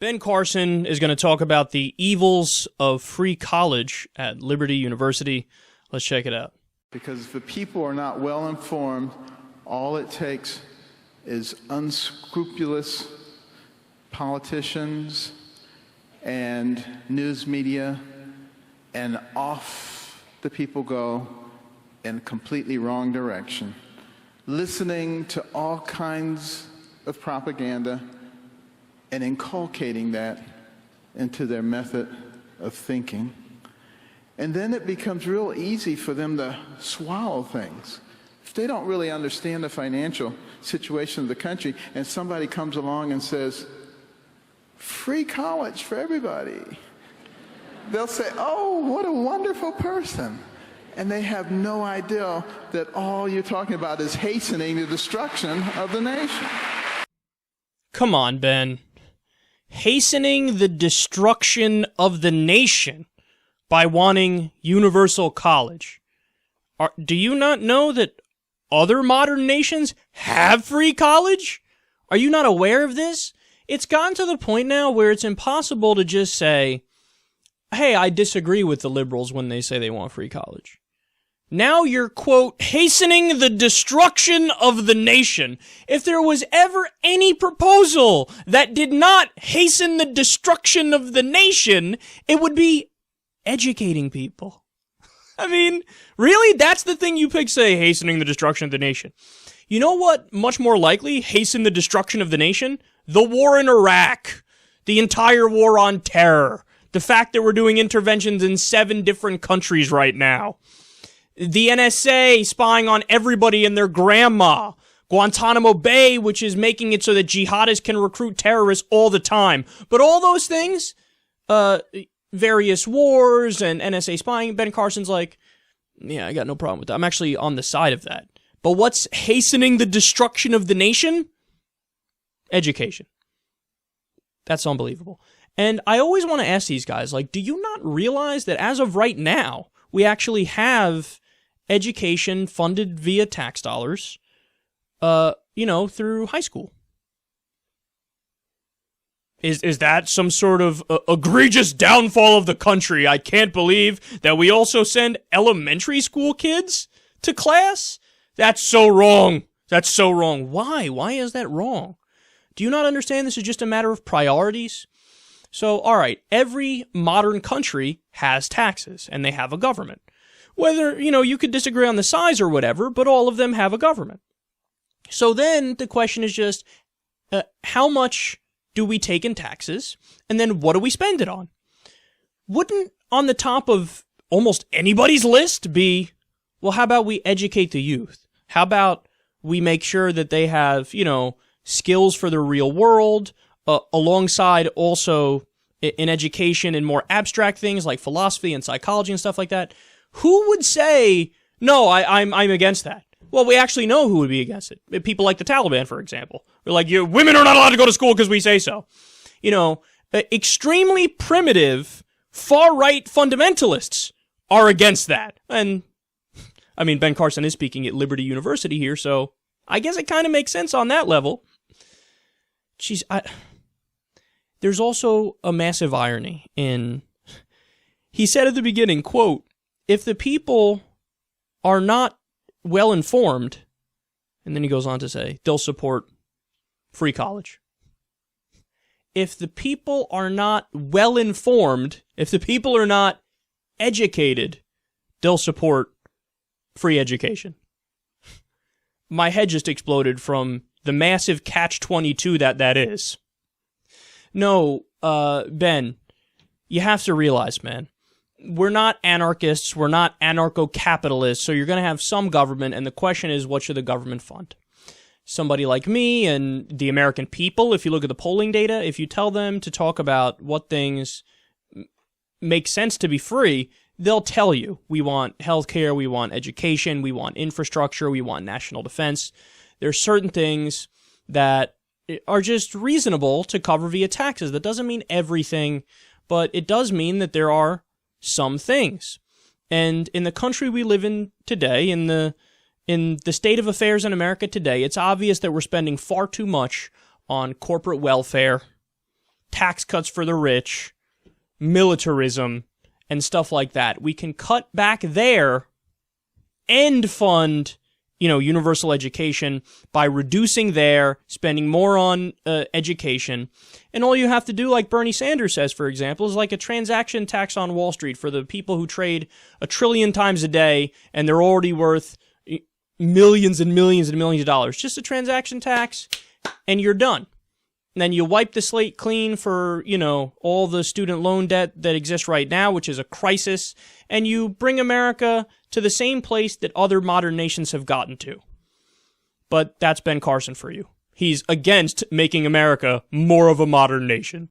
Ben Carson is going to talk about the evils of free college at Liberty University. Let's check it out. Because if the people are not well informed, all it takes is unscrupulous politicians and news media, and off the people go in a completely wrong direction, listening to all kinds of propaganda and inculcating that into their method of thinking. And then it becomes real easy for them to swallow things. If they don't really understand the financial situation of the country, and somebody comes along and says, free college for everybody, they'll say, oh, what a wonderful person. And they have no idea that all you're talking about is hastening the destruction of the nation. Come on, Ben. Hastening the destruction of the nation by wanting universal college. Do you not know that other modern nations have free college? Are you not aware of this? It's gotten to the point now where it's impossible to just say, hey, I disagree with the liberals when they say they want free college. Now you're, quote, hastening the destruction of the nation. If there was ever any proposal that did not hasten the destruction of the nation, it would be educating people. I mean, really? That's the thing you pick, say, hastening the destruction of the nation. You know what much more likely hasten the destruction of the nation? The war in Iraq. The entire war on terror. The fact that we're doing interventions in 7 different countries right now. The NSA spying on everybody and their grandma. Guantanamo Bay, which is making it so that jihadists can recruit terrorists all the time. But all those things, various wars and NSA spying, Ben Carson's like, yeah, I got no problem with that. I'm actually on the side of that. But what's hastening the destruction of the nation? Education. That's unbelievable. And I always want to ask these guys, like, do you not realize that as of right now, we actually have education funded via tax dollars, through high school? Is that some sort of egregious downfall of the country? I can't believe that we also send elementary school kids to class? That's so wrong. That's so wrong. Why? Why is that wrong? Do you not understand this is just a matter of priorities? So, all right, every modern country has taxes, and they have a government. Whether, you could disagree on the size or whatever, but all of them have a government. So then the question is just, how much do we take in taxes, and then what do we spend it on? Wouldn't on the top of almost anybody's list be, well, how about we educate the youth? How about we make sure that they have, skills for the real world, alongside also in education and more abstract things like philosophy and psychology and stuff like that? Who would say, no, I'm against that? Well, we actually know who would be against it. People like the Taliban, for example. They're like, women are not allowed to go to school because we say so. Extremely primitive, far-right fundamentalists are against that. And, I mean, Ben Carson is speaking at Liberty University here, so I guess it kind of makes sense on that level. There's also a massive irony in, he said at the beginning, quote, if the people are not well-informed, and then he goes on to say, they'll support free college. If the people are not well-informed, if the people are not educated, they'll support free education. My head just exploded from the massive catch-22 that is. No, Ben, you have to realize, man, we're not anarchists, we're not anarcho-capitalists, so you're going to have some government, and the question is, what should the government fund? Somebody like me and the American people, if you look at the polling data, if you tell them to talk about what things make sense to be free, they'll tell you, we want healthcare, we want education, we want infrastructure, we want national defense. There's certain things that are just reasonable to cover via taxes. That doesn't mean everything, but it does mean that there are some things. And in the country we live in today, in the state of affairs in America today, it's obvious that we're spending far too much on corporate welfare, tax cuts for the rich, militarism, and stuff like that. We can cut back there and fund, universal education by reducing there, spending more on education. And all you have to do, like Bernie Sanders says, for example, is like a transaction tax on Wall Street for the people who trade 1 trillion times a day and they're already worth millions and millions and millions of dollars. Just a transaction tax, and you're done. And then you wipe the slate clean for, all the student loan debt that exists right now, which is a crisis, and you bring America to the same place that other modern nations have gotten to. But that's Ben Carson for you. He's against making America more of a modern nation.